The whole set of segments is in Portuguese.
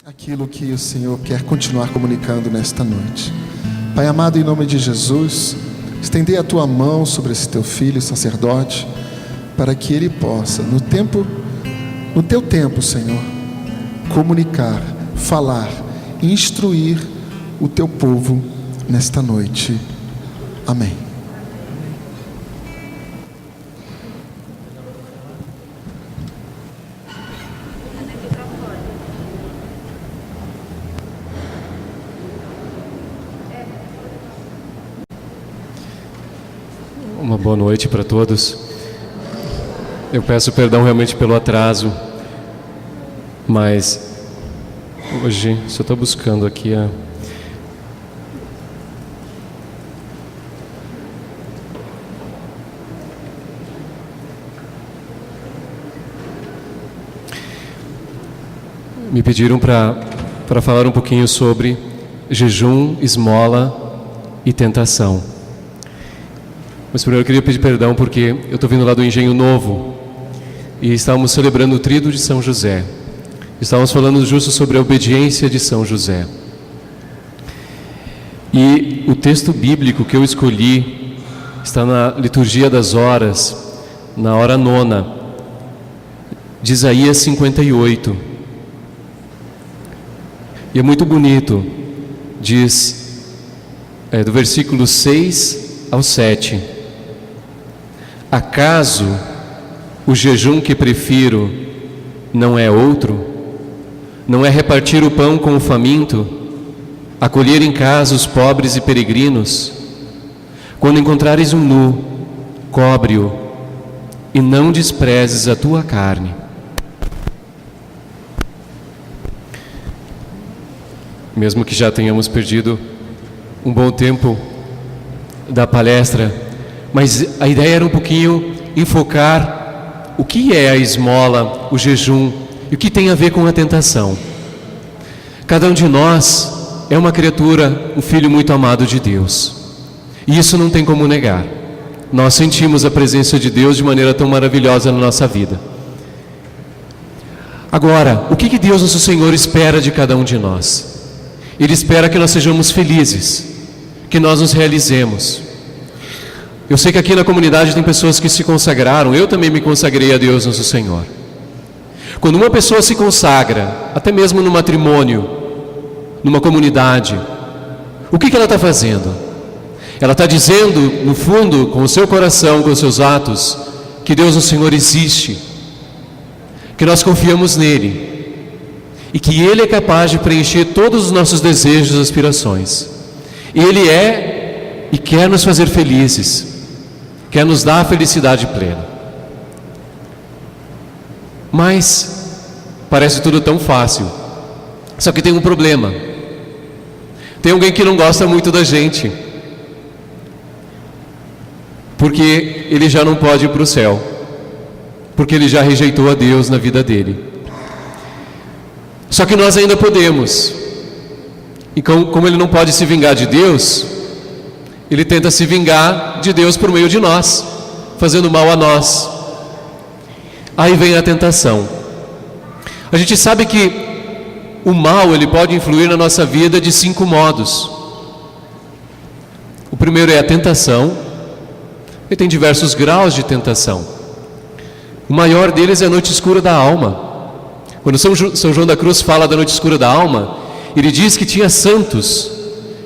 aquilo que o Senhor quer continuar comunicando nesta noite. Pai amado, em nome de Jesus, estender a tua mão sobre esse teu filho, sacerdote, para que ele possa, no teu tempo, Senhor, comunicar, falar, instruir o teu povo nesta noite. Amém. Uma boa noite para todos. Eu peço perdão realmente pelo atraso, mas hoje só estou buscando aqui me pediram para falar um pouquinho sobre jejum, esmola e tentação. Mas primeiro eu queria pedir perdão porque eu estou vindo lá do Engenho Novo e estávamos celebrando o Tríduo de São José. Estávamos falando justo sobre a obediência de São José. E o texto bíblico que eu escolhi está na liturgia das horas, na hora nona, de Isaías 58. E é muito bonito, diz, do versículo 6 ao 7. Acaso o jejum que prefiro não é outro? Não é repartir o pão com o faminto, acolher em casa os pobres e peregrinos? Quando encontrares um nu, cobre-o, e não desprezes a tua carne. Mesmo que já tenhamos perdido um bom tempo da palestra, mas a ideia era um pouquinho enfocar o que é a esmola, o jejum, e o que tem a ver com a tentação. Cada um de nós é uma criatura, um filho muito amado de Deus, e isso não tem como negar. Nós sentimos a presença de Deus de maneira tão maravilhosa na nossa vida. Agora, o que Deus, nosso Senhor, espera de cada um de nós? Ele espera que nós sejamos felizes, que nós nos realizemos. Eu sei que aqui na comunidade tem pessoas que se consagraram, eu também me consagrei a Deus, nosso Senhor. Quando uma pessoa se consagra, até mesmo no matrimônio, numa comunidade, o que ela está fazendo? Ela está dizendo, no fundo, com o seu coração, com os seus atos, que Deus, nosso Senhor, existe, que nós confiamos nele e que Ele é capaz de preencher todos os nossos desejos e aspirações. Ele é e quer nos fazer felizes, quer nos dar a felicidade plena. Mas parece tudo tão fácil. Só que tem um problema. Tem alguém que não gosta muito da gente, porque ele já não pode ir para o céu, porque ele já rejeitou a Deus na vida dele. Só que nós ainda podemos. E como ele não pode se vingar de Deus, ele tenta se vingar de Deus por meio de nós, fazendo mal a nós. Aí vem a tentação. A gente sabe que o mal, ele pode influir na nossa vida de 5 modos. O primeiro é a tentação. E tem diversos graus de tentação. O maior deles é a noite escura da alma. Quando São João da Cruz fala da noite escura da alma, ele diz que tinha santos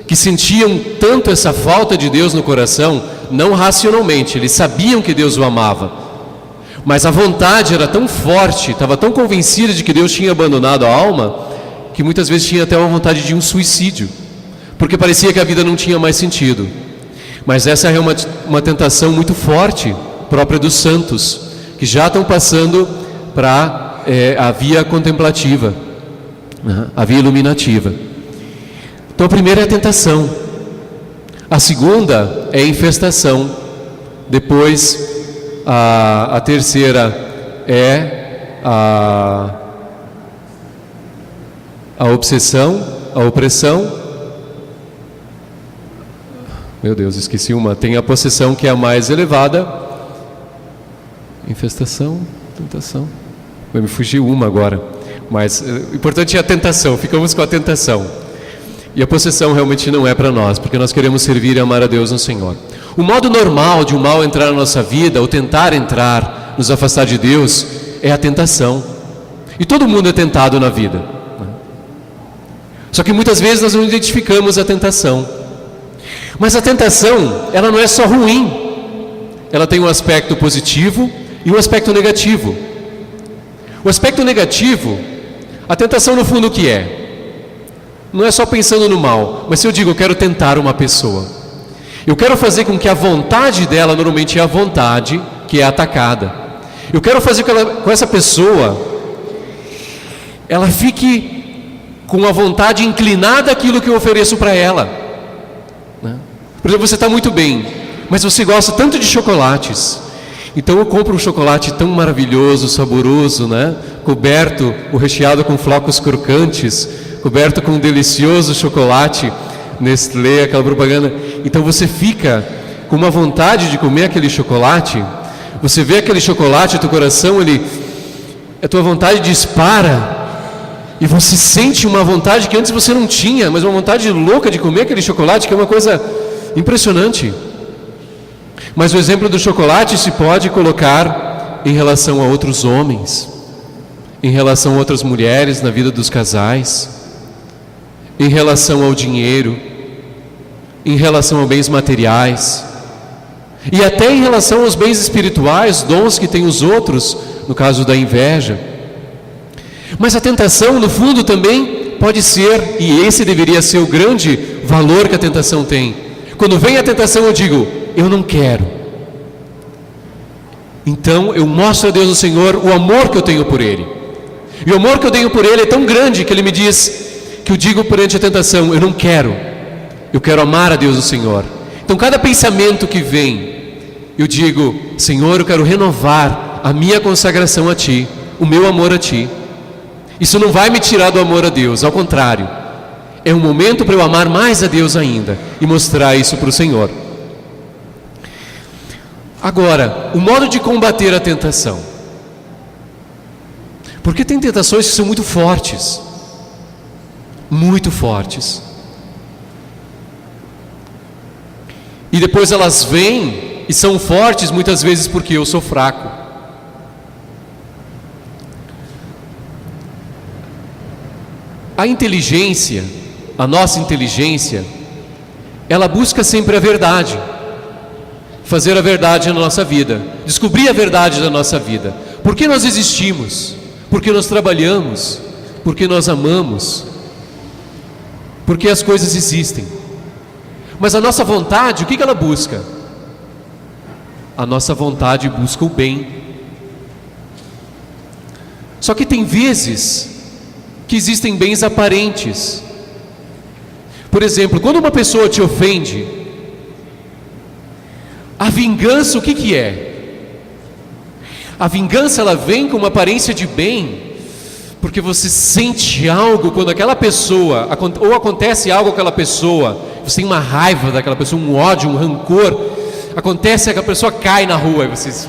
que sentiam tanto essa falta de Deus no coração, não racionalmente, eles sabiam que Deus o amava, mas a vontade era tão forte, estava tão convencida de que Deus tinha abandonado a alma, que muitas vezes tinha até uma vontade de um suicídio, porque parecia que a vida não tinha mais sentido. Mas essa é uma tentação muito forte, própria dos santos, que já estão passando para a via contemplativa, a via iluminativa. Então a primeira é a tentação, a segunda é a infestação, depois a terceira é a obsessão, a opressão. Meu Deus, esqueci uma. Tem a possessão, que é a mais elevada. Infestação, tentação. Vai me fugir uma agora. Mas o importante é a tentação, ficamos com a tentação. E a possessão realmente não é para nós, porque nós queremos servir e amar a Deus no Senhor. O modo normal de um mal entrar na nossa vida, ou tentar entrar, nos afastar de Deus, é a tentação. E todo mundo é tentado na vida. Só que muitas vezes nós não identificamos a tentação. Mas a tentação, ela não é só ruim. Ela tem um aspecto positivo e um aspecto negativo. O aspecto negativo, a tentação no fundo o que é? Não é só pensando no mal, mas se eu digo eu quero tentar uma pessoa, eu quero fazer com que a vontade dela, normalmente é a vontade que é atacada. Eu quero fazer com essa pessoa, ela fique com a vontade inclinada àquilo que eu ofereço para ela. Por exemplo, você está muito bem, mas você gosta tanto de chocolates. Então eu compro um chocolate tão maravilhoso, saboroso, né? Coberto, o recheado com flocos crocantes, coberto com um delicioso chocolate Nestlé, aquela propaganda. Então você fica com uma vontade de comer aquele chocolate. Você vê aquele chocolate, teu coração, a tua vontade dispara. E você sente uma vontade que antes você não tinha, mas uma vontade louca de comer aquele chocolate, que é uma coisa impressionante. Mas o exemplo do chocolate se pode colocar em relação a outros homens, em relação a outras mulheres na vida dos casais, em relação ao dinheiro, em relação a bens materiais, e até em relação aos bens espirituais, dons que têm os outros, no caso da inveja. Mas a tentação, no fundo, também pode ser, e esse deveria ser o grande valor que a tentação tem. Quando vem a tentação, eu digo, eu não quero. Então eu mostro a Deus o Senhor o amor que eu tenho por Ele. E o amor que eu tenho por Ele é tão grande que Ele me diz, que eu digo perante a tentação, eu não quero. Eu quero amar a Deus o Senhor. Então cada pensamento que vem, eu digo, Senhor, eu quero renovar a minha consagração a Ti, o meu amor a Ti. Isso não vai me tirar do amor a Deus, ao contrário, é um momento para eu amar mais a Deus ainda e mostrar isso para o Senhor. Agora, o modo de combater a tentação, porque tem tentações que são muito fortes, e depois elas vêm e são fortes muitas vezes porque eu sou fraco. A inteligência, a nossa inteligência, ela busca sempre a verdade, fazer a verdade na nossa vida, descobrir a verdade da nossa vida. Por que nós existimos? Por que nós trabalhamos? Por que nós amamos? Por que as coisas existem? Mas a nossa vontade, o que ela busca? A nossa vontade busca o bem. Só que tem vezes que existem bens aparentes. Por exemplo, quando uma pessoa te ofende, a vingança o que é? A vingança ela vem com uma aparência de bem, porque você sente algo quando aquela pessoa, ou acontece algo com aquela pessoa, você tem uma raiva daquela pessoa, um ódio, um rancor, acontece que a pessoa cai na rua, e você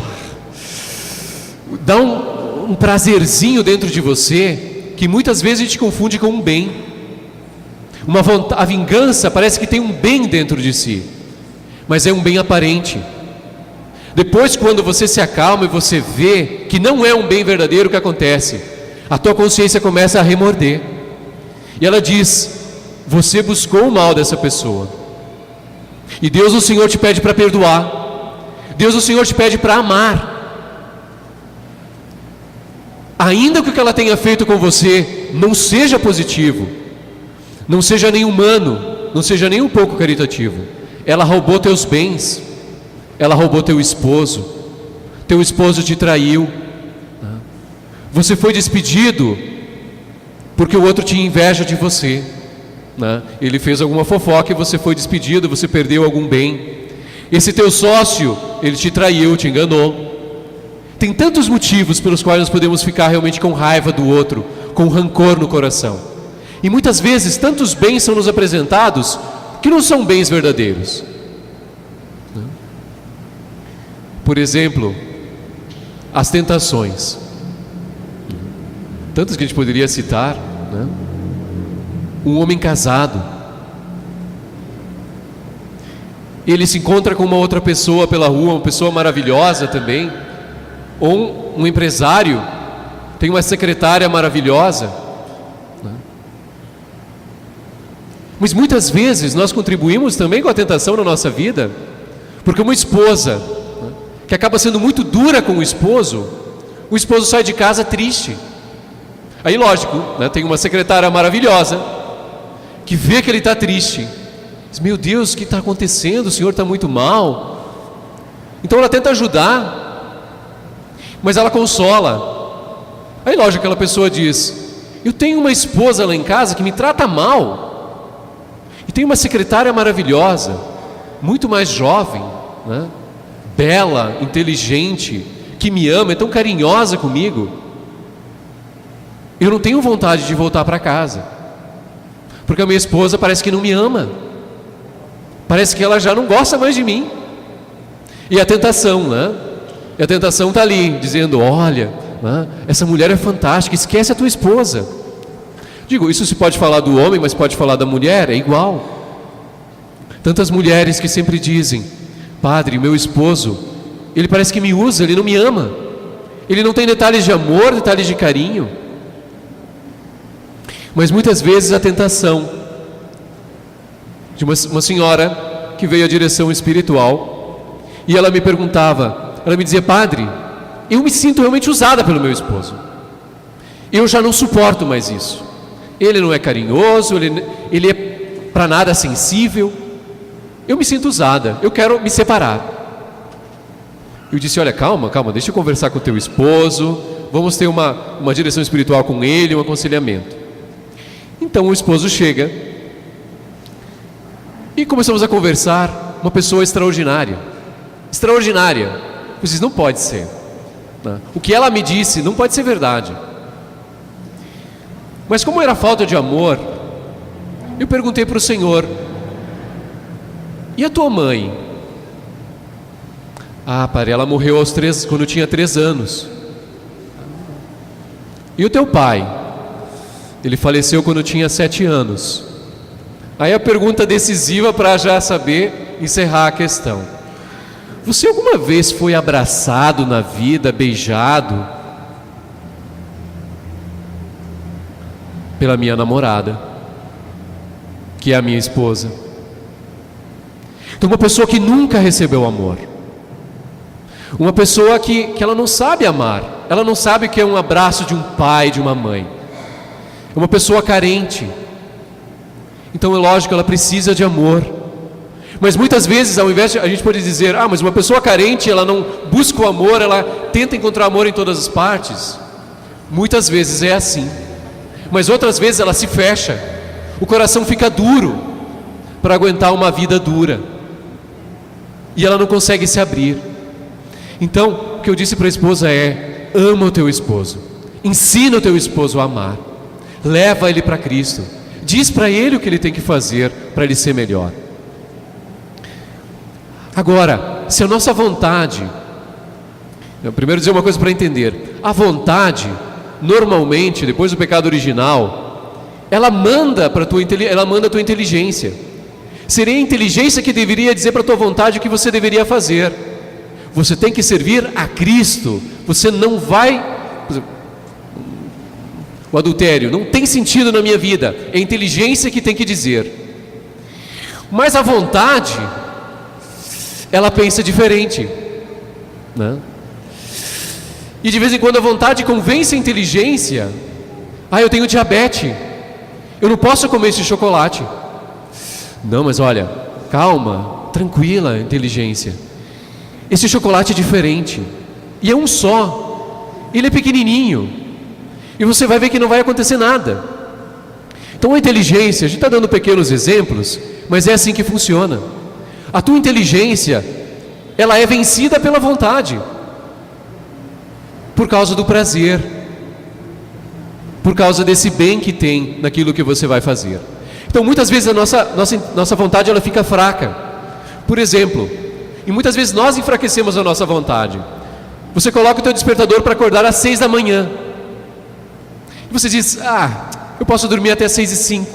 dá um prazerzinho dentro de você, que muitas vezes a gente confunde com um bem. A vingança parece que tem um bem dentro de si, mas é um bem aparente. Depois, quando você se acalma e você vê que não é um bem verdadeiro, o que acontece? A tua consciência começa a remorder, e ela diz, você buscou o mal dessa pessoa, e Deus o Senhor te pede para perdoar, Deus o Senhor te pede para amar, ainda que o que ela tenha feito com você não seja positivo, não seja nem humano, não seja nem um pouco caritativo. Ela roubou teus bens, ela roubou teu esposo te traiu, você foi despedido porque o outro tinha inveja de você, ele fez alguma fofoca e você foi despedido, você perdeu algum bem. Esse teu sócio, ele te traiu, te enganou. Tem tantos motivos pelos quais nós podemos ficar realmente com raiva do outro, com rancor no coração. E muitas vezes tantos bens são nos apresentados que não são bens verdadeiros. Por exemplo, as tentações. tantos que a gente poderia citar, né? Um homem casado, ele se encontra com uma outra pessoa pela rua, uma pessoa maravilhosa também, ou um empresário tem uma secretária maravilhosa, né? Mas muitas vezes nós contribuímos também com a tentação na nossa vida, porque uma esposa, né, que acaba sendo muito dura com o esposo sai de casa triste. Aí lógico, né, tem uma secretária maravilhosa que vê que ele está triste, diz: meu Deus, o que está acontecendo? O senhor está muito mal. Então ela tenta ajudar, mas ela consola. Aí lógico, aquela pessoa diz: eu tenho uma esposa lá em casa que me trata mal, e tem uma secretária maravilhosa, muito mais jovem, né? Bela, inteligente, que me ama, é tão carinhosa comigo. Eu não tenho vontade de voltar para casa, porque a minha esposa parece que não me ama, parece que ela já não gosta mais de mim. E a tentação, né? E a tentação está ali, dizendo: olha, né, essa mulher é fantástica, esquece a tua esposa. Digo, isso se pode falar do homem, mas pode falar da mulher, é igual. Tantas mulheres que sempre dizem: padre, meu esposo, ele parece que me usa, ele não me ama, ele não tem detalhes de amor, detalhes de carinho. Mas muitas vezes a tentação de uma senhora que veio à direção espiritual, e ela me perguntava, ela me dizia: padre, eu me sinto realmente usada pelo meu esposo, eu já não suporto mais isso, ele não é carinhoso, ele é para nada sensível, eu me sinto usada, eu quero me separar. Eu disse: olha, calma, deixa eu conversar com o teu esposo, vamos ter uma direção espiritual com ele, um aconselhamento. Então o esposo chega e começamos a conversar. Uma pessoa extraordinária. Eu disse: não pode ser, né? O que ela me disse não pode ser verdade. Mas como era falta de amor, eu perguntei para o Senhor: e a tua mãe? Ah, pai, ela morreu quando eu tinha 3 anos. E o teu pai? Ele faleceu quando eu tinha 7 anos. Aí a pergunta decisiva para já saber encerrar a questão: você alguma vez foi abraçado na vida, beijado pela minha namorada, que é a minha esposa? Então, uma pessoa que nunca recebeu amor, uma pessoa que ela não sabe amar, ela não sabe o que é um abraço de um pai, de uma mãe, é uma pessoa carente. Então é lógico, ela precisa de amor. Mas muitas vezes, ao invés de, a gente pode dizer: mas uma pessoa carente, ela não busca o amor, ela tenta encontrar amor em todas as partes. Muitas vezes é assim, mas outras vezes ela se fecha, o coração fica duro para aguentar uma vida dura, e ela não consegue se abrir. Então o que eu disse para a esposa é: ama o teu esposo, ensina o teu esposo a amar, leva ele para Cristo, diz para ele o que ele tem que fazer para ele ser melhor. Agora, se a nossa vontade, eu primeiro dizer uma coisa para entender: a vontade, normalmente, depois do pecado original, ela manda a tua inteligência. Seria a inteligência que deveria dizer para a tua vontade o que você deveria fazer. Você tem que servir a Cristo. Você não vai... Por exemplo, o adultério não tem sentido na minha vida, é a inteligência que tem que dizer. Mas a vontade, ela pensa diferente, né? E de vez em quando a vontade convence a inteligência: eu tenho diabetes, eu não posso comer esse chocolate. Não, mas olha, calma, tranquila, inteligência, esse chocolate é diferente, e é um só, ele é pequenininho, e você vai ver que não vai acontecer nada. Então a inteligência, a gente está dando pequenos exemplos, mas é assim que funciona. A tua inteligência, ela é vencida pela vontade, por causa do prazer, por causa desse bem que tem naquilo que você vai fazer. Então muitas vezes a nossa vontade, ela fica fraca. Por exemplo, e muitas vezes nós enfraquecemos a nossa vontade. Você coloca o teu despertador para acordar às 6 da manhã, Você diz, eu posso dormir até 6h05.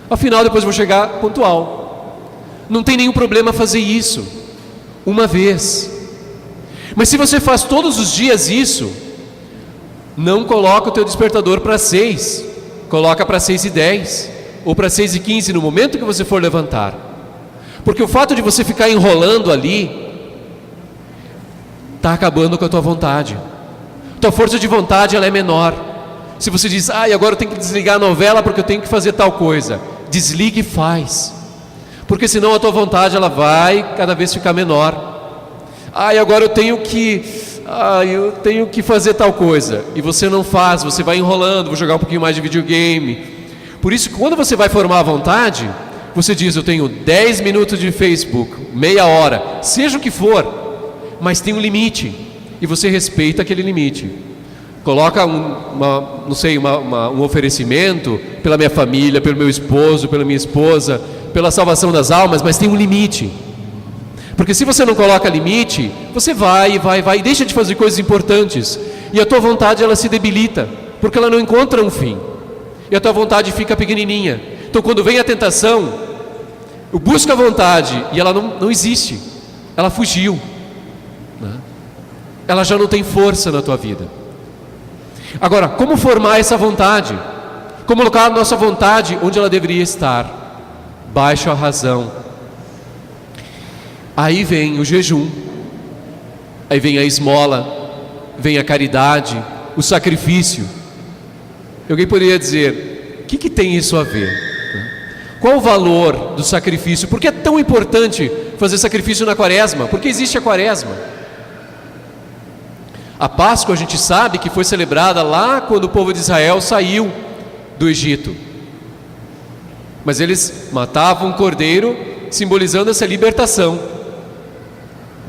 Afinal, depois vou chegar pontual. Não tem nenhum problema fazer isso, uma vez. Mas se você faz todos os dias isso, não coloca o teu despertador para 6, coloca para 6h10 ou para 6h15 no momento que você for levantar. Porque o fato de você ficar enrolando ali está acabando com a tua vontade. Tua força de vontade ela é menor. Se você diz, agora eu tenho que desligar a novela porque eu tenho que fazer tal coisa, desligue e faz. Porque senão a tua vontade ela vai cada vez ficar menor. Agora eu tenho que fazer tal coisa, e você não faz, você vai enrolando, vou jogar um pouquinho mais de videogame. Por isso que quando você vai formar a vontade, você diz, eu tenho 10 minutos de Facebook, meia hora, seja o que for, mas tem um limite, e você respeita aquele limite. Coloca um oferecimento pela minha família, pelo meu esposo, pela minha esposa, pela salvação das almas, mas tem um limite. Porque se você não coloca limite, você vai e deixa de fazer coisas importantes, e a tua vontade ela se debilita, porque ela não encontra um fim, e a tua vontade fica pequenininha. Então quando vem a tentação, eu busco a vontade e ela não existe, ela fugiu, né? Ela já não tem força na tua vida. Agora, como formar essa vontade? Como colocar a nossa vontade onde ela deveria estar? Baixo a razão. Aí vem o jejum, aí vem a esmola, vem a caridade, o sacrifício. Alguém poderia dizer, o que tem isso a ver? Qual o valor do sacrifício? Por que é tão importante fazer sacrifício na quaresma? Por que existe a quaresma? A Páscoa a gente sabe que foi celebrada lá quando o povo de Israel saiu do Egito. Mas eles matavam um cordeiro, simbolizando essa libertação.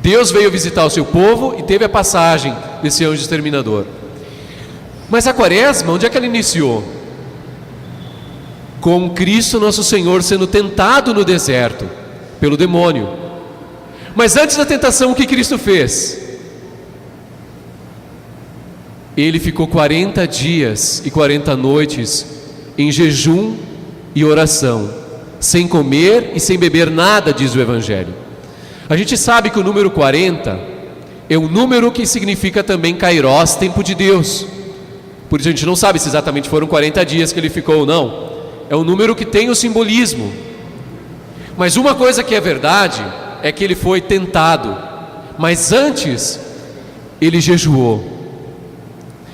Deus veio visitar o seu povo e teve a passagem desse anjo exterminador. Mas a quaresma, onde é que ela iniciou? Com Cristo nosso Senhor sendo tentado no deserto pelo demônio. Mas antes da tentação, o que Cristo fez? Ele ficou 40 dias e 40 noites em jejum e oração, sem comer e sem beber nada, diz o Evangelho. A gente sabe que o número 40 é um número que significa também Kairos, tempo de Deus. Por isso a gente não sabe se exatamente foram 40 dias que ele ficou ou não. É um número que tem o simbolismo. Mas uma coisa que é verdade é que ele foi tentado. Mas antes, ele jejuou.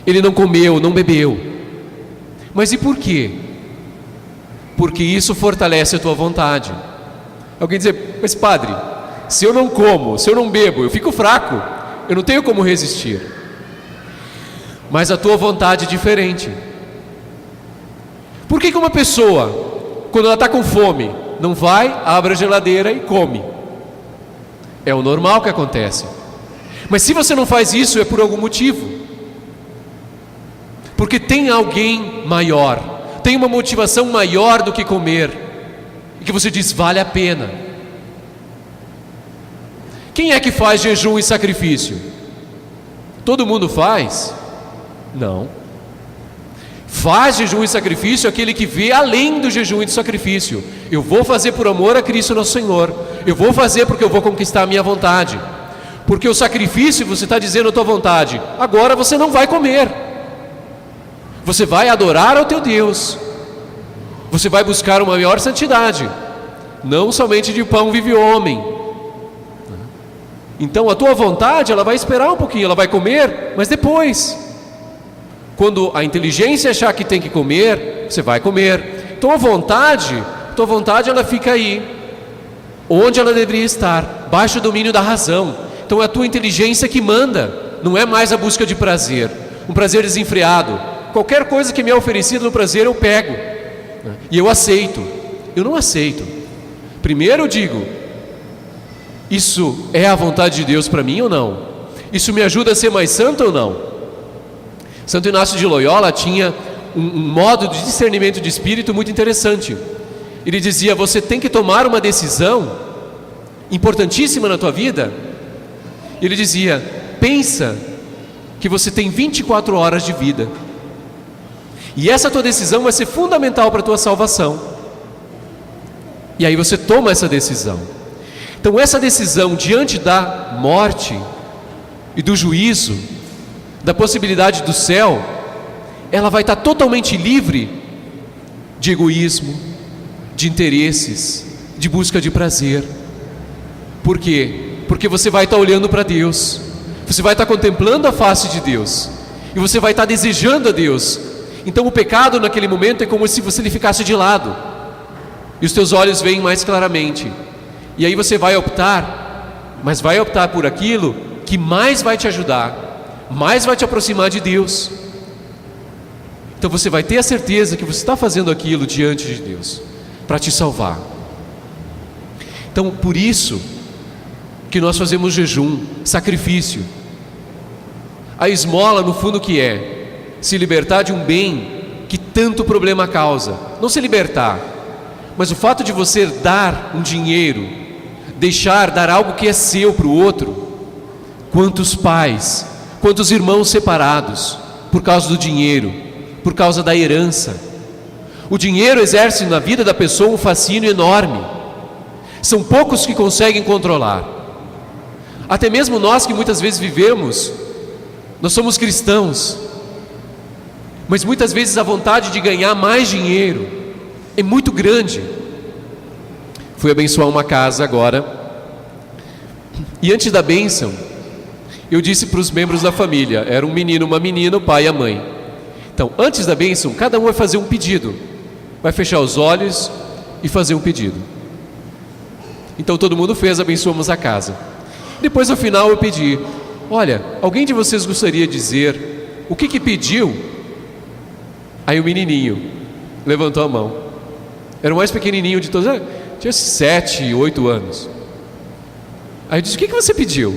Ele não comeu, não bebeu. Mas e por quê? Porque isso fortalece a tua vontade. Alguém dizer, mas padre, se eu não como, se eu não bebo, eu fico fraco, eu não tenho como resistir. Mas a tua vontade é diferente. Por que uma pessoa, quando ela está com fome, não vai, abre a geladeira e come? É o normal que acontece. Mas se você não faz isso, é por algum motivo. Porque tem alguém maior, tem uma motivação maior do que comer, e que você diz, vale a pena. Quem é que faz jejum e sacrifício? Todo mundo faz? Não. Faz jejum e sacrifício aquele que vê além do jejum e do sacrifício. Eu vou fazer por amor a Cristo nosso Senhor. Eu vou fazer porque eu vou conquistar a minha vontade. Porque o sacrifício, você está dizendo a tua vontade, agora você não vai comer. Você vai adorar ao teu Deus. Você vai buscar uma maior santidade. Não somente de pão vive o homem. Então a tua vontade, ela vai esperar um pouquinho, ela vai comer, mas depois. Quando a inteligência achar que tem que comer, você vai comer. Tua vontade ela fica aí, onde ela deveria estar, baixo o domínio da razão. Então é a tua inteligência que manda, não é mais a busca de prazer, um prazer desenfreado. Qualquer coisa que me é oferecida no prazer eu pego, e eu aceito. Eu não aceito. Primeiro eu digo, isso é a vontade de Deus para mim ou não? Isso me ajuda a ser mais santo ou não? Santo Inácio de Loyola tinha um modo de discernimento de espírito muito interessante. Ele dizia, você tem que tomar uma decisão importantíssima na tua vida. Ele dizia, pensa que você tem 24 horas de vida. E essa tua decisão vai ser fundamental para a tua salvação. E aí você toma essa decisão. Então essa decisão diante da morte e do juízo, da possibilidade do céu, ela vai estar totalmente livre de egoísmo, de interesses, de busca de prazer. Por quê? Porque você vai estar olhando para Deus, você vai estar contemplando a face de Deus, e você vai estar desejando a Deus. Então o pecado naquele momento é como se você lhe ficasse de lado, e os teus olhos veem mais claramente. E aí você vai optar, mas vai optar por aquilo que mais vai te ajudar, mais vai te aproximar de Deus. Então você vai ter a certeza que você está fazendo aquilo diante de Deus, para te salvar. Então por isso que nós fazemos jejum, sacrifício. A esmola, no fundo, que é se libertar de um bem que tanto problema causa. Não se libertar, mas o fato de você dar um dinheiro, dar algo que é seu para o outro. Quantos pais, quantos irmãos separados por causa do dinheiro, por causa da herança. O dinheiro exerce na vida da pessoa um fascínio enorme. São poucos que conseguem controlar. Até mesmo nós que muitas vezes vivemos, nós somos cristãos, mas muitas vezes a vontade de ganhar mais dinheiro é muito grande. Fui abençoar uma casa agora, e antes da bênção, eu disse para os membros da família, era um menino, uma menina, o pai e a mãe. Então, antes da bênção, cada um vai fazer um pedido, vai fechar os olhos e fazer um pedido. Então todo mundo fez, abençoamos a casa. Depois, no final, eu pedi: olha, alguém de vocês gostaria de dizer o que pediu? Aí o menininho levantou a mão. Era o mais pequenininho de todos, tinha 7, 8 anos. Aí eu disse: o que você pediu?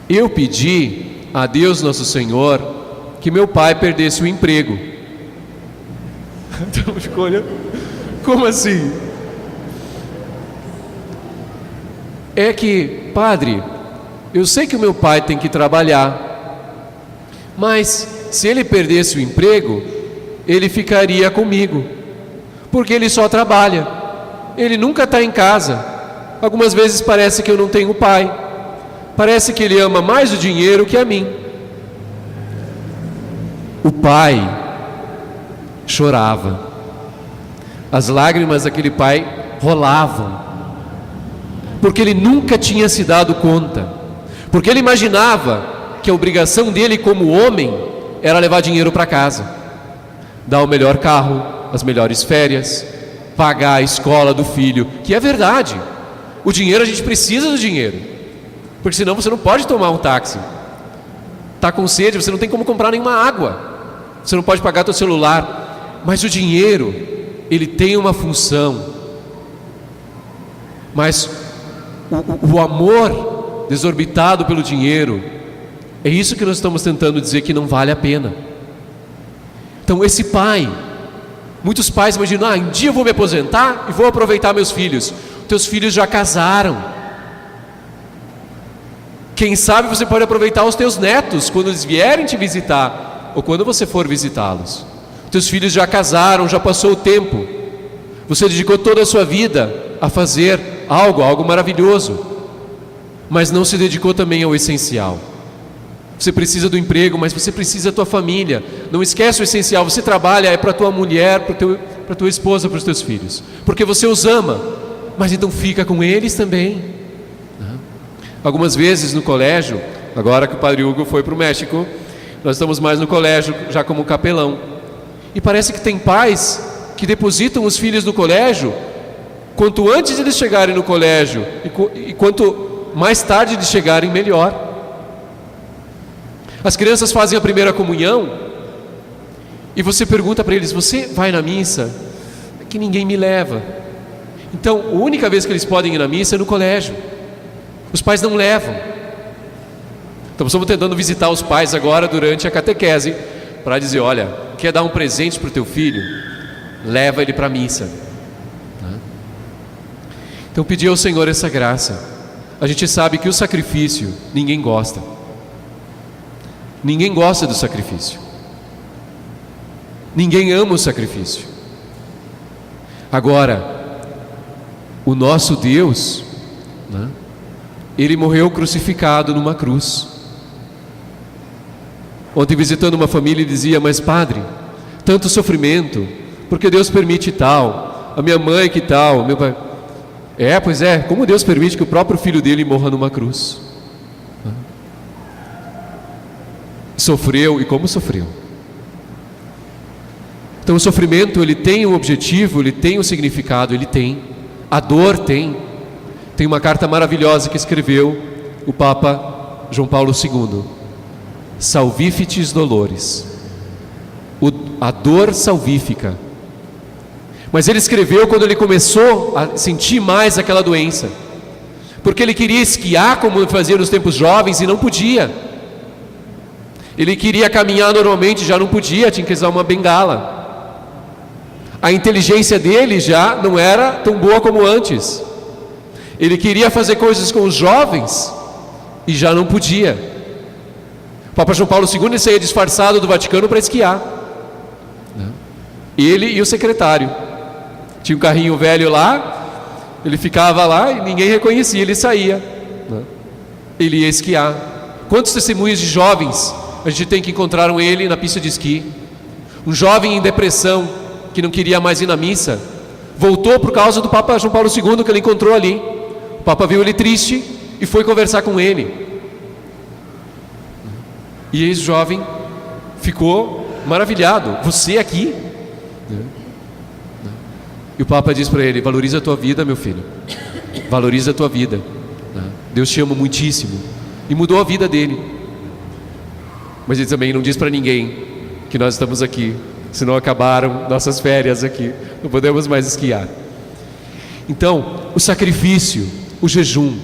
Eu pedi a Deus Nosso Senhor que meu pai perdesse o emprego. Então ficou olhando, como assim? É que, padre, eu sei que o meu pai tem que trabalhar, mas se ele perdesse o emprego, ele ficaria comigo, porque ele só trabalha, ele nunca está em casa. Algumas vezes parece que eu não tenho pai, parece que ele ama mais o dinheiro que a mim. O pai chorava, as lágrimas daquele pai rolavam, porque ele nunca tinha se dado conta, porque ele imaginava que a obrigação dele como homem era levar dinheiro para casa, dar o melhor carro, as melhores férias, pagar a escola do filho, que é verdade. O dinheiro, a gente precisa do dinheiro, porque senão você não pode tomar um táxi. Está com sede, você não tem como comprar nenhuma água, você não pode pagar teu celular. Mas o dinheiro, ele tem uma função. Mas o amor desorbitado pelo dinheiro, é isso que nós estamos tentando dizer que não vale a pena. Então esse pai, muitos pais imaginam: um dia eu vou me aposentar e vou aproveitar meus filhos. Teus filhos já casaram. Quem sabe você pode aproveitar os teus netos quando eles vierem te visitar, ou quando você for visitá-los. Teus filhos já casaram, já passou o tempo. Você dedicou toda a sua vida a fazer algo maravilhoso, mas não se dedicou também ao essencial. Você precisa do emprego, mas você precisa da tua família. Não esquece o essencial. Você trabalha, é para tua mulher, para tua esposa, para os teus filhos, porque você os ama. Mas então fica com eles também. Algumas vezes no colégio, agora que o Padre Hugo foi para o México, nós estamos mais no colégio, já como capelão, e parece que tem pais que depositam os filhos no colégio. Quanto antes eles chegarem no colégio e quanto mais tarde eles chegarem, melhor. As crianças fazem a primeira comunhão e você pergunta para eles: você vai na missa? É que ninguém me leva. Então a única vez que eles podem ir na missa é no colégio. Os pais não levam. Então estamos tentando visitar os pais agora durante a catequese, para dizer: olha, quer dar um presente para o teu filho? Leva ele para a missa. Então pedir ao Senhor essa graça. A gente sabe que o sacrifício ninguém gosta. Ninguém gosta do sacrifício. Ninguém ama o sacrifício. Agora, o nosso Deus, né, Ele morreu crucificado numa cruz. Ontem, visitando uma família, dizia: mas padre, tanto sofrimento, porque Deus permite tal, a minha mãe que tal, meu pai. Pois é, como Deus permite que o próprio filho dele morra numa cruz? Sofreu, e como sofreu? Então o sofrimento, ele tem um objetivo, ele tem um significado, ele tem. A dor tem. Tem uma carta maravilhosa que escreveu o Papa João Paulo II: Salvificis dolores, a dor salvífica. Mas ele escreveu quando ele começou a sentir mais aquela doença, porque ele queria esquiar como fazia nos tempos jovens e não podia. Ele queria caminhar normalmente, já não podia, tinha que usar uma bengala. A inteligência dele já não era tão boa como antes. Ele queria fazer coisas com os jovens e já não podia. O Papa João Paulo II, ele saía disfarçado do Vaticano para esquiar. Ele e o secretário. Tinha um carrinho velho lá, ele ficava lá e ninguém reconhecia, ele saía. Ele ia esquiar. Quantos testemunhos de jovens a gente tem que encontraram ele na pista de esqui? Um jovem em depressão, que não queria mais ir na missa, voltou por causa do Papa João Paulo II, que ele encontrou ali. O Papa viu ele triste e foi conversar com ele. E esse jovem ficou maravilhado: você aqui? E o Papa diz para ele: valoriza a tua vida, meu filho, valoriza a tua vida, Deus te ama muitíssimo. E mudou a vida dele. Mas ele também não diz para ninguém que nós estamos aqui, senão acabaram nossas férias aqui, não podemos mais esquiar. Então, o sacrifício, o jejum,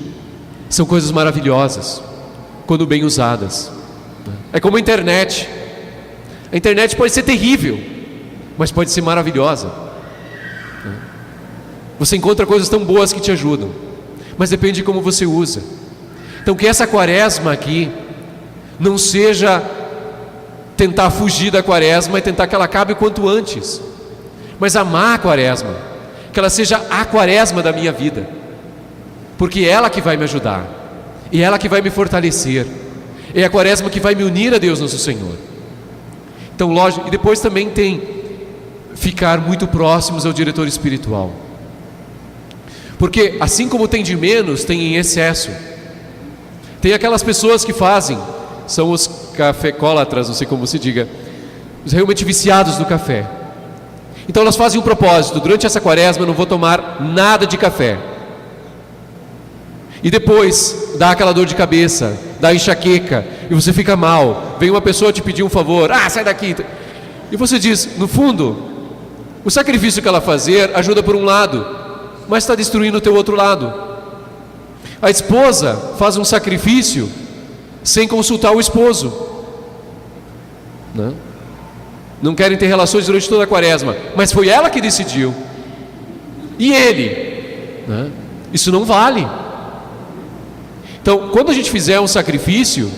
são coisas maravilhosas quando bem usadas. É como a internet. A internet pode ser terrível, mas pode ser maravilhosa. Você encontra coisas tão boas que te ajudam, mas depende de como você usa. Então, que essa quaresma aqui não seja tentar fugir da quaresma e tentar que ela acabe o quanto antes, mas amar a quaresma, que ela seja a quaresma da minha vida, porque é ela que vai me ajudar, e é ela que vai me fortalecer, é a quaresma que vai me unir a Deus nosso Senhor. Então, lógico, e depois também tem ficar muito próximos ao diretor espiritual, porque assim como tem de menos, tem em excesso. Tem aquelas pessoas que fazem, são os cafecólatras, não sei como se diga, os realmente viciados no café. Então elas fazem um propósito: durante essa quaresma eu não vou tomar nada de café. E depois dá aquela dor de cabeça, dá enxaqueca, e você fica mal. Vem uma pessoa te pedir um favor: sai daqui. E você diz, no fundo, o sacrifício que ela fazer ajuda por um lado, mas está destruindo o teu outro lado. A esposa faz um sacrifício sem consultar o esposo. Não querem ter relações durante toda a quaresma, mas foi ela que decidiu. E ele? Isso não vale. Então, quando a gente fizer um sacrifício,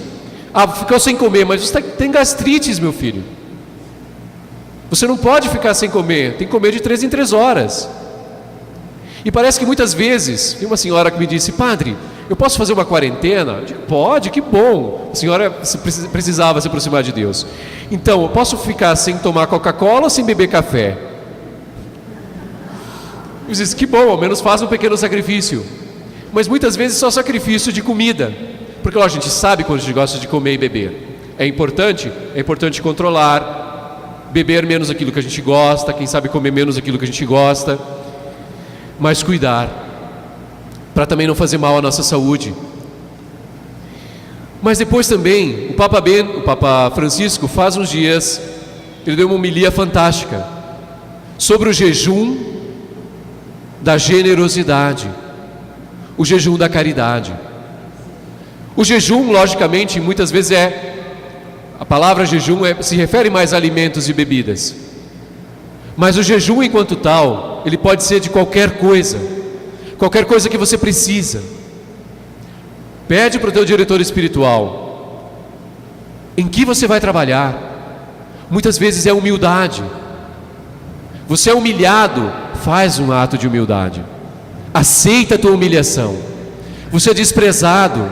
ficou sem comer, mas você tem gastrites, meu filho. Você não pode ficar sem comer, tem que comer de 3 em 3 horas. E parece que muitas vezes, tem uma senhora que me disse: padre, eu posso fazer uma quarentena? Eu digo, pode, que bom. A senhora precisava se aproximar de Deus. Então, eu posso ficar sem tomar Coca-Cola ou sem beber café? Eu disse, que bom, ao menos faça um pequeno sacrifício. Mas muitas vezes só sacrifício de comida, porque a gente sabe quando a gente gosta de comer e beber. É importante controlar, beber menos aquilo que a gente gosta, quem sabe comer menos aquilo que a gente gosta, mas cuidar, para também não fazer mal à nossa saúde. Mas depois também, o Papa Francisco faz uns dias, ele deu uma homilia fantástica sobre o jejum da generosidade, o jejum da caridade. O jejum, logicamente, muitas vezes a palavra jejum se refere mais a alimentos e bebidas, mas o jejum enquanto tal, ele pode ser de qualquer coisa que você precisa. Pede para o teu diretor espiritual em que você vai trabalhar, Muitas vezes é humildade. Você é humilhado, faz um ato de humildade. Aceita a tua humilhação. Você é desprezado.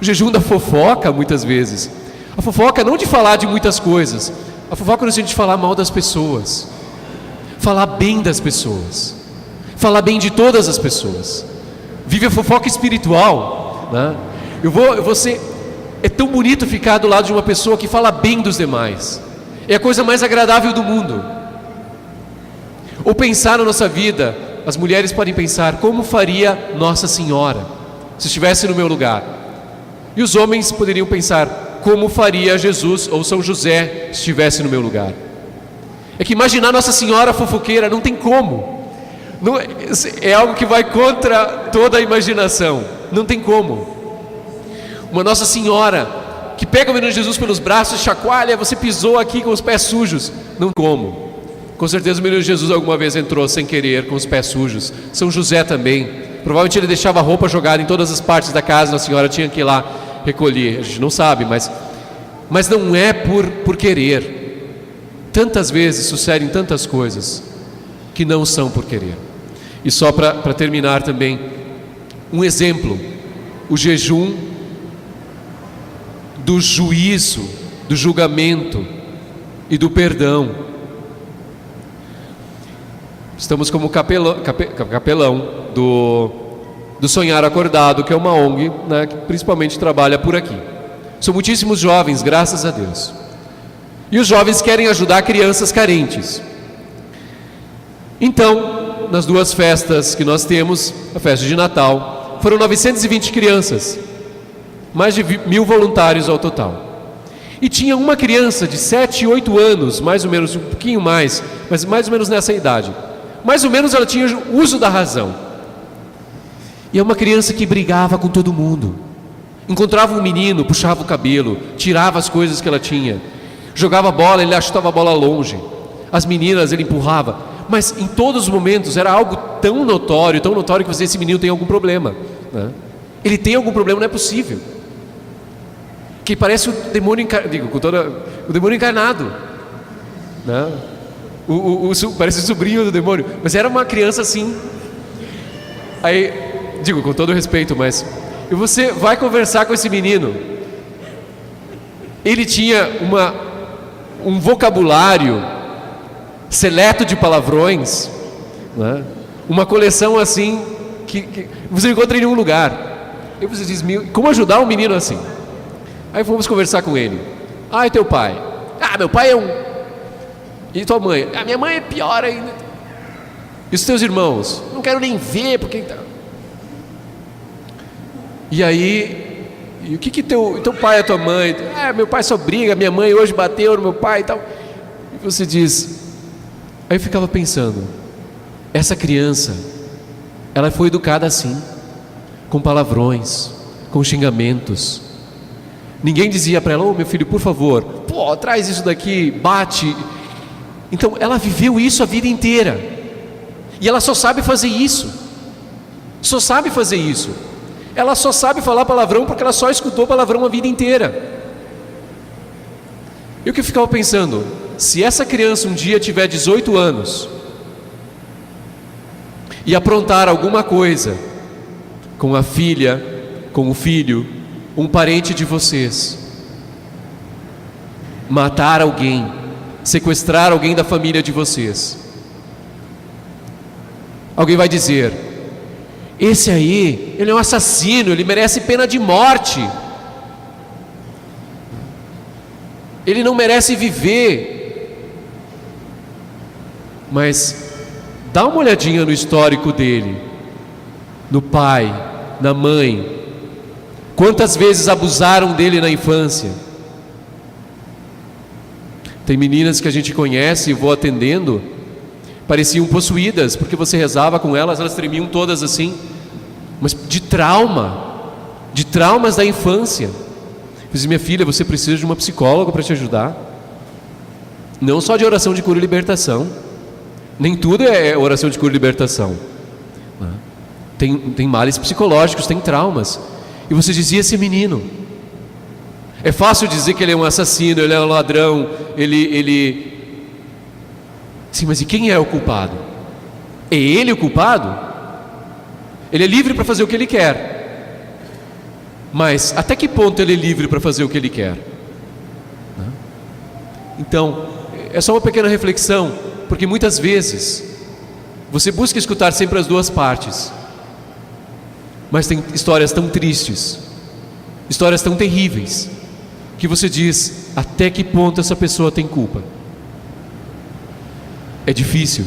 O jejum da fofoca, muitas vezes. A fofoca não de falar de muitas coisas. A fofoca no sentido de falar mal das pessoas. Falar bem das pessoas. Falar bem de todas as pessoas. Vive a fofoca espiritual, né? É tão bonito ficar do lado de uma pessoa que fala bem dos demais. É a coisa mais agradável do mundo. Ou pensar na nossa vida, as mulheres podem pensar: como faria Nossa Senhora se estivesse no meu lugar? E os homens poderiam pensar: como faria Jesus ou São José se estivesse no meu lugar? É que imaginar Nossa Senhora fofoqueira não tem como. Não, é algo que vai contra toda a imaginação. Não tem como. Uma Nossa Senhora que pega o menino Jesus pelos braços e chacoalha: você pisou aqui com os pés sujos. Não como. Com certeza o menino Jesus alguma vez entrou sem querer com os pés sujos. São José também. Provavelmente ele deixava a roupa jogada em todas as partes da casa. A senhora tinha que ir lá recolher. A gente não sabe, mas não é por querer. Tantas vezes sucedem tantas coisas que não são por querer. E só para terminar também, um exemplo: o jejum do juízo, do julgamento e do perdão. Estamos como capelão do Sonhar Acordado, que é uma ONG, né, que principalmente trabalha por aqui. São muitíssimos jovens, graças a Deus. E os jovens querem ajudar crianças carentes. Então, nas duas festas que nós temos, a festa de Natal, foram 920 crianças, mais de 1.000 voluntários ao total. E tinha uma criança de 7, 8 anos, mais ou menos, um pouquinho mais, mas mais ou menos nessa idade. Mais ou menos ela tinha uso da razão. E é uma criança que brigava com todo mundo. Encontrava um menino, puxava o cabelo, tirava as coisas que ela tinha, jogava bola, ele chutava a bola longe. As meninas ele empurrava. Mas em todos os momentos era algo tão notório que você, esse menino tem algum problema, né? Ele tem algum problema, não é possível. Que parece o demônio o demônio encarnado, né? Parece o sobrinho do demônio. Mas era uma criança assim. Aí, com todo respeito, mas e você vai conversar com esse menino. Ele tinha um vocabulário seleto de palavrões, né? Uma coleção assim que você não encontra em nenhum lugar. E você diz: como ajudar um menino assim? Aí fomos conversar com ele. E teu pai? Meu pai é um... E tua mãe? Minha mãe é pior ainda. E os teus irmãos? Não quero nem ver, porque... E aí, o que teu pai e a tua mãe? Meu pai só briga, minha mãe hoje bateu no meu pai e tal. E você diz... Aí eu ficava pensando, essa criança, ela foi educada assim, com palavrões, com xingamentos. Ninguém dizia para ela: meu filho, por favor, traz isso daqui, bate. Então ela viveu isso a vida inteira. E ela só sabe fazer isso. Só sabe fazer isso. Ela só sabe falar palavrão porque ela só escutou palavrão a vida inteira. E o que eu ficava pensando, se essa criança um dia tiver 18 anos e aprontar alguma coisa com a filha, com o filho, um parente de vocês, matar alguém, sequestrar alguém da família de vocês, alguém vai dizer: esse aí, ele é um assassino, ele merece pena de morte, ele não merece viver. Mas dá uma olhadinha no histórico dele, no pai, na mãe. Quantas vezes abusaram dele na infância? Tem meninas que a gente conhece e vou atendendo, pareciam possuídas, porque você rezava com elas, elas tremiam todas assim, mas de traumas da infância. Eu disse: minha filha, você precisa de uma psicóloga para te ajudar. Não só de oração de cura e libertação. Nem tudo é oração de cura e libertação. Tem males psicológicos, tem traumas. E você dizia: esse menino, É fácil dizer que ele é um assassino, ele é um ladrão, Sim, mas e quem é o culpado? É ele o culpado? Ele é livre para fazer o que ele quer. Mas até que ponto ele é livre para fazer o que ele quer? Então, é só uma pequena reflexão, porque muitas vezes você busca escutar sempre as duas partes, mas tem histórias tão tristes, histórias tão terríveis, que você diz: até que ponto essa pessoa tem culpa? É difícil.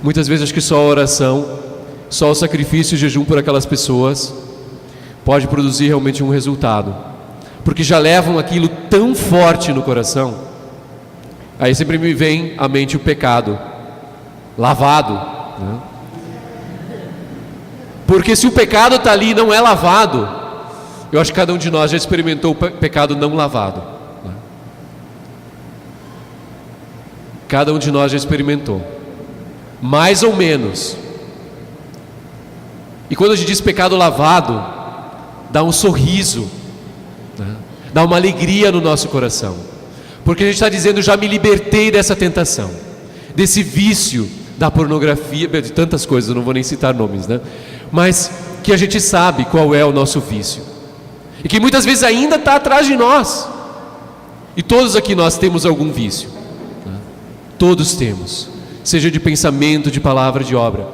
Muitas vezes acho que só a oração, só o sacrifício e o jejum por aquelas pessoas pode produzir realmente um resultado, porque já levam aquilo tão forte no coração. Aí sempre me vem à mente o pecado lavado, né? Porque se o pecado está ali e não é lavado, eu acho que cada um de nós já experimentou o pecado não lavado, né? Cada um de nós já experimentou, mais ou menos. E quando a gente diz pecado lavado, dá um sorriso, né? Dá uma alegria no nosso coração, porque a gente está dizendo: já me libertei dessa tentação, desse vício da pornografia, de tantas coisas, eu não vou nem citar nomes, né? Mas que a gente sabe qual é o nosso vício, e que muitas vezes ainda está atrás de nós. E todos aqui nós temos algum vício, né? Todos temos, seja de pensamento, de palavra, de obra.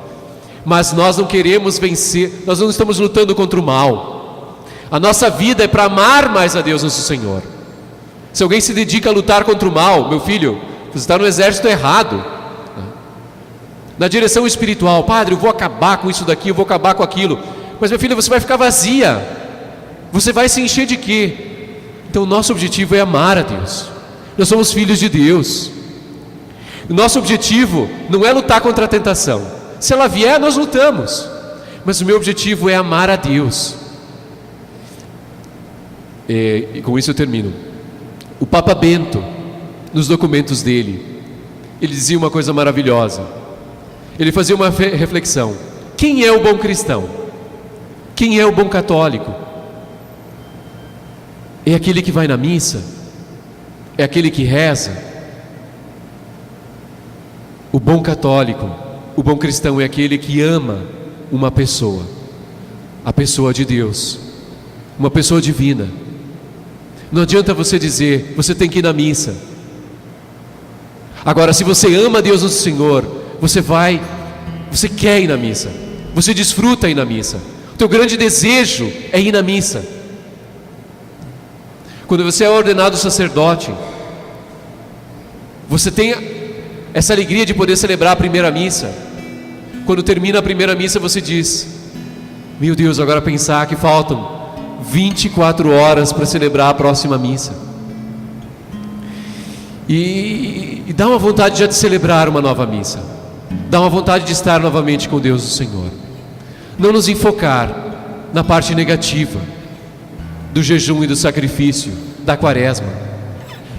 Mas nós não queremos vencer, nós não estamos lutando contra o mal. A nossa vida é para amar mais a Deus nosso Senhor. Se alguém se dedica a lutar contra o mal, meu filho, você está no exército errado, na direção espiritual. Padre, eu vou acabar com isso daqui, eu vou acabar com aquilo. Mas meu filho, você vai ficar vazia, você vai se encher de quê? Então o nosso objetivo é amar a Deus. Nós somos filhos de Deus. O nosso objetivo não é lutar contra a tentação. Se ela vier, nós lutamos, mas o meu objetivo é amar a Deus. E com isso eu termino. O Papa Bento, nos documentos dele, ele dizia uma coisa maravilhosa. Ele fazia uma reflexão: quem é o bom cristão? Quem é o bom católico? É aquele que vai na missa? É aquele que reza? O bom católico, o bom cristão é aquele que ama uma pessoa, a pessoa de Deus, uma pessoa divina. Não adianta você dizer: você tem que ir na missa. Agora, se você ama Deus nosso Senhor, você quer ir na missa, você desfruta ir na missa, o teu grande desejo é ir na missa. Quando você é ordenado sacerdote, você tem essa alegria de poder celebrar a primeira missa. Quando termina a primeira missa, você diz: meu Deus, agora pensar que faltam 24 horas para celebrar a próxima missa. E dá uma vontade já de celebrar uma nova missa, dá uma vontade de estar novamente com Deus o Senhor. Não nos enfocar na parte negativa do jejum e do sacrifício, da quaresma,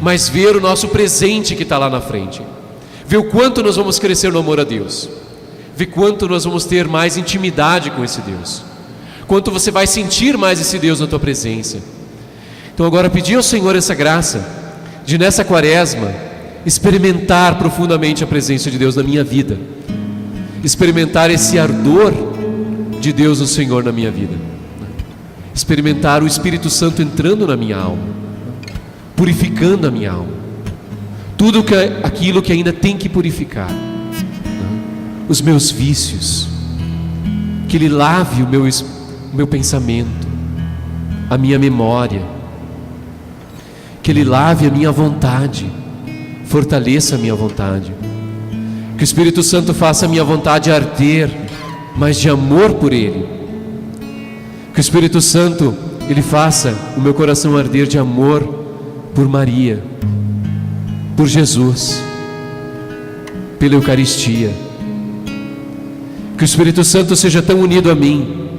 mas ver o nosso presente que está lá na frente, ver o quanto nós vamos crescer no amor a Deus, ver quanto nós vamos ter mais intimidade com esse Deus, quanto você vai sentir mais esse Deus na tua presença. Então agora pedir ao Senhor essa graça de, nessa quaresma, experimentar profundamente a presença de Deus na minha vida, experimentar esse ardor de Deus no Senhor na minha vida, experimentar o Espírito Santo entrando na minha alma, purificando a minha alma, tudo aquilo que ainda tem que purificar, os meus vícios, que Ele lave o meu pensamento, a minha memória, que Ele lave a minha vontade, fortaleça a minha vontade, que o Espírito Santo faça a minha vontade arder, mas de amor por Ele, que o Espírito Santo, Ele faça o meu coração arder de amor por Maria, por Jesus, pela Eucaristia, que o Espírito Santo seja tão unido a mim,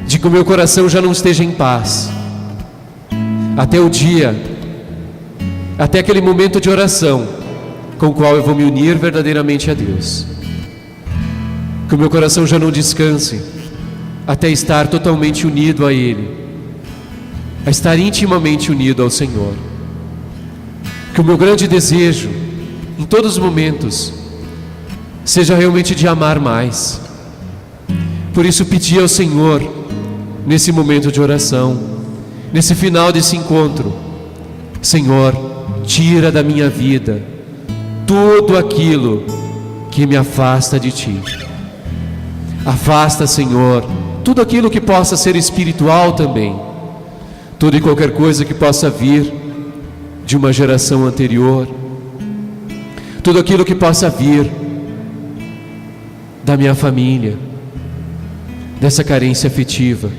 de que o meu coração já não esteja em paz, até o dia, até aquele momento de oração, com o qual eu vou me unir verdadeiramente a Deus, que o meu coração já não descanse, até estar totalmente unido a Ele, a estar intimamente unido ao Senhor. Que o meu grande desejo, em todos os momentos, seja realmente de amar mais. Por isso pedi ao Senhor, nesse momento de oração, nesse final desse encontro: Senhor, tira da minha vida tudo aquilo que me afasta de Ti. Afasta, Senhor, tudo aquilo que possa ser espiritual também, tudo e qualquer coisa que possa vir de uma geração anterior, tudo aquilo que possa vir da minha família, dessa carência afetiva,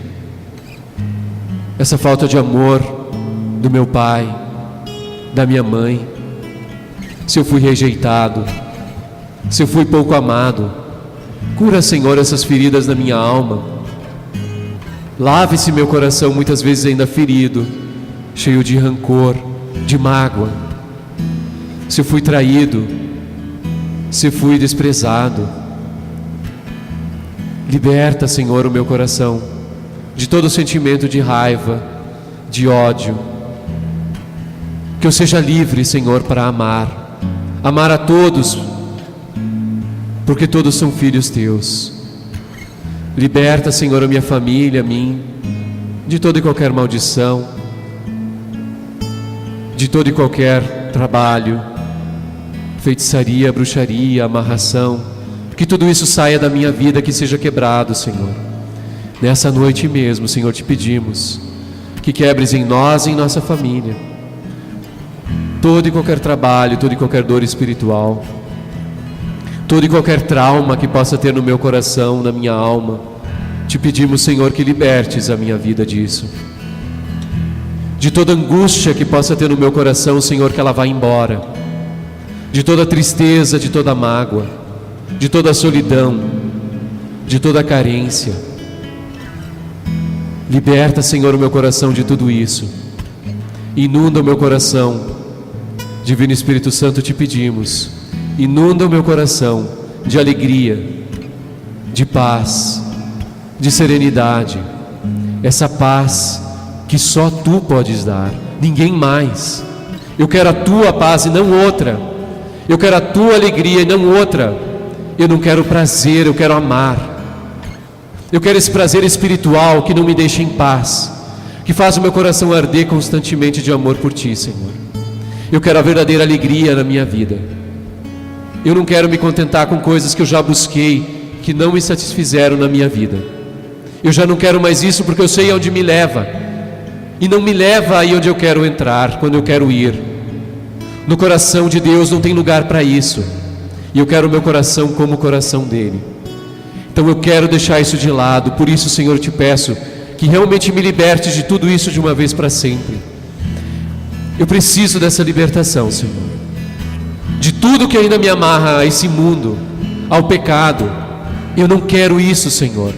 essa falta de amor do meu pai, da minha mãe. Se eu fui rejeitado, se eu fui pouco amado, cura, Senhor, essas feridas na minha alma. Lave esse meu coração, muitas vezes ainda ferido, cheio de rancor, de mágoa. Se eu fui traído, se eu fui desprezado, liberta, Senhor, o meu coração de todo sentimento de raiva, de ódio. Que eu seja livre, Senhor, para amar a todos, porque todos são filhos Teus. Liberta, Senhor, a minha família, a mim, de toda e qualquer maldição, de todo e qualquer trabalho, feitiçaria, bruxaria, amarração. Que tudo isso saia da minha vida, que seja quebrado, Senhor. Nessa noite mesmo, Senhor, te pedimos que quebres em nós e em nossa família todo e qualquer trabalho, toda e qualquer dor espiritual, todo e qualquer trauma que possa ter no meu coração, na minha alma. Te pedimos, Senhor, que libertes a minha vida disso. De toda angústia que possa ter no meu coração, Senhor, que ela vá embora. De toda tristeza, de toda mágoa, de toda solidão, de toda carência. Liberta, Senhor, o meu coração de tudo isso. Inunda o meu coração. Divino Espírito Santo, te pedimos, inunda o meu coração de alegria, de paz, de serenidade. Essa paz que só Tu podes dar, ninguém mais. Eu quero a Tua paz e não outra. Eu quero a Tua alegria e não outra. Eu não quero prazer, eu quero amar. Eu quero esse prazer espiritual que não me deixa em paz, que faz o meu coração arder constantemente de amor por Ti, Senhor. Eu quero a verdadeira alegria na minha vida. Eu não quero me contentar com coisas que eu já busquei, que não me satisfizeram na minha vida. Eu já não quero mais isso, porque eu sei aonde me leva, e não me leva aí onde eu quero entrar, quando eu quero ir. No coração de Deus não tem lugar para isso, e eu quero o meu coração como o coração dele. Então eu quero deixar isso de lado. Por isso, Senhor, eu te peço que realmente me libertes de tudo isso de uma vez para sempre. Eu preciso dessa libertação, Senhor, de tudo que ainda me amarra a esse mundo, ao pecado. Eu não quero isso, Senhor,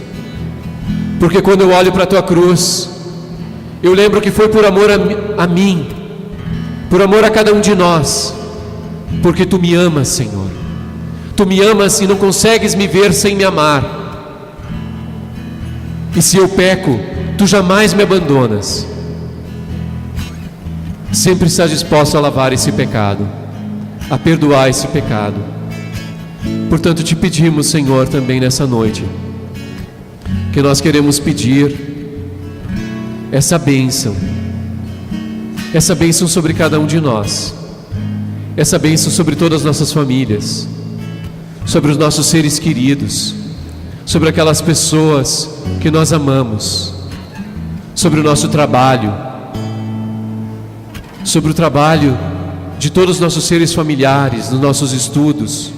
porque quando eu olho para a Tua cruz, eu lembro que foi por amor a mim, por amor a cada um de nós, porque Tu me amas, Senhor. Tu me amas e não consegues me ver sem me amar. E se eu peco, Tu jamais me abandonas. Sempre estás disposto a lavar esse pecado, a perdoar esse pecado. Portanto, te pedimos, Senhor, também nessa noite, que nós queremos pedir essa bênção sobre cada um de nós, essa bênção sobre todas as nossas famílias, sobre os nossos seres queridos, sobre aquelas pessoas que nós amamos, sobre o nosso trabalho, sobre o trabalho de todos os nossos seres familiares, nos nossos estudos,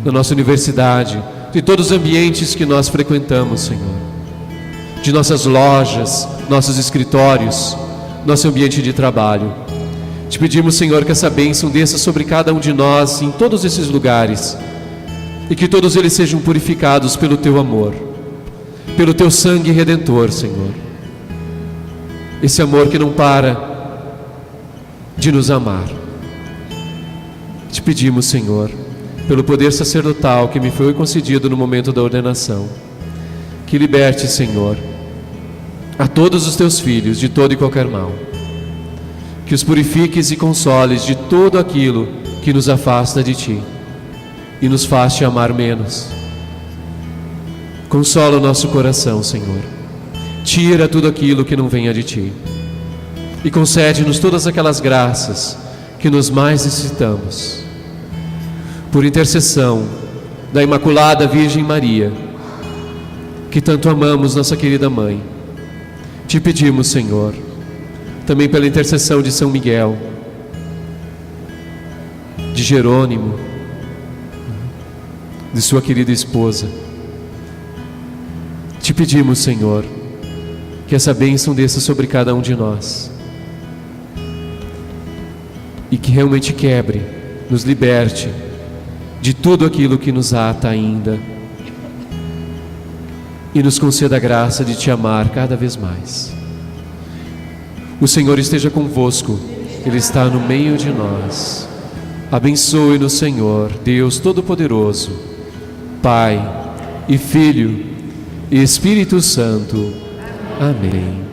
na nossa universidade, de todos os ambientes que nós frequentamos, Senhor, de nossas lojas, nossos escritórios, nosso ambiente de trabalho. Te pedimos, Senhor, que essa bênção desça sobre cada um de nós em todos esses lugares, e que todos eles sejam purificados pelo Teu amor, pelo Teu sangue redentor, Senhor. Esse amor que não para de nos amar. Te pedimos, Senhor, pelo poder sacerdotal que me foi concedido no momento da ordenação, que liberte, Senhor, a todos os teus filhos de todo e qualquer mal, que os purifiques e consoles de tudo aquilo que nos afasta de Ti e nos faz Te amar menos. Consola o nosso coração, Senhor. Tira tudo aquilo que não venha de Ti e concede-nos todas aquelas graças que nos mais necessitamos. Por intercessão da Imaculada Virgem Maria, que tanto amamos, nossa querida Mãe, Te pedimos, Senhor, também pela intercessão de São Miguel, de Jerônimo, de sua querida esposa, Te pedimos, Senhor, que essa bênção desça sobre cada um de nós e que realmente quebre, nos liberte de tudo aquilo que nos ata ainda e nos conceda a graça de Te amar cada vez mais. O Senhor esteja convosco, Ele está no meio de nós. Abençoe-nos, Senhor, Deus Todo-Poderoso, Pai e Filho e Espírito Santo. Amém.